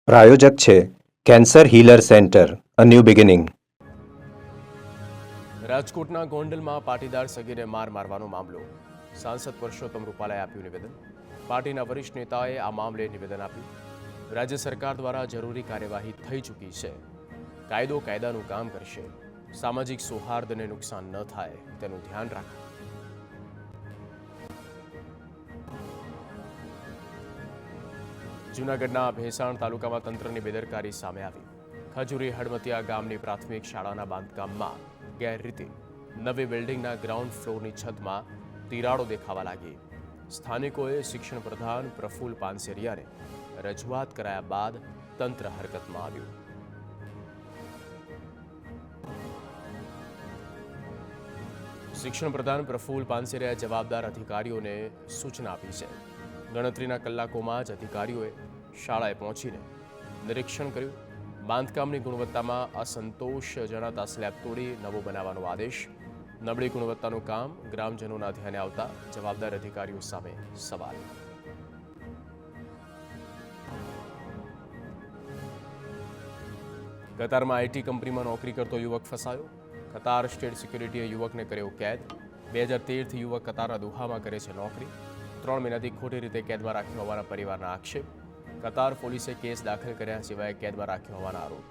પ્રાયોજક છે cancer healer centre, a new beginning. રાજકોટના ગોંડલમાં પાટીદાર સગીરને માર મારવાનો મામલો. સાંસદ પરસોત્તમ રૂપાલાએ આપ્યું નિવેદન. પાર્ટીના વરિષ્ઠ નેતાએ આ મામલે નિવેદન આપ્યું. રાજ્ય સરકાર દ્વારા જરૂરી કાર્યવાહી થઈ ચૂકી છે. કાયદો કાયદાનું કામ કરશે. સામાજિક સૌહાર્દને નુકસાન ન થાય તેનું ધ્યાન રાખો. જૂનાગઢના ભેસાણ તાલુકામાં તંત્રની બેદરકારી સામે આવી. ખજૂરી હડમતિયા ગામની પ્રાથમિક શાળાના બાંધકામમાં ગેરરીતિ. નવી બિલ્ડિંગના ગ્રાઉન્ડ ફ્લોરની છતમાં તિરાડો દેખાવા લાગી. સ્થાનિકોએ શિક્ષણ પ્રધાન પ્રફુલ પાનસેરિયાને રજૂઆત કરાયા બાદ તંત્ર હરકતમાં આવ્યું. શિક્ષણ પ્રધાન પ્રફુલ પાનસેરિયાએ જવાબદાર અધિકારીઓને સૂચના આપી છે. ગણતરીના કલાકોમાં જ અધિકારીઓએ શાળાએ પહોંચીને નિરીક્ષણ કર્યું. બાંધકામની ગુણવત્તામાં અસંતોષ જણાતા સ્લેબ તોડી નવો બનાવવાનો આદેશ. નબળી ગુણવત્તાનું કામ ગ્રામજનોના ધ્યાને આવતા જવાબદાર અધિકારીઓ સામે સવાલ. કતારમાં આઈટી કંપનીમાં નોકરી કરતો યુવક ફસાયો. કતાર સ્ટેટ સિક્યુરિટીએ યુવકને કર્યો કેદ. 2013થી યુવક કતારના દુહામાં કરે છે નોકરી. 3 મહિનાથી ખોટી રીતે કેદમાં રાખ્યો હોવાના પરિવારના આક્ષેપ. કતાર પોલીસે કેસ દાખલ કર્યા સિવાય કેદમાં રાખ્યો હોવાના આરોપ.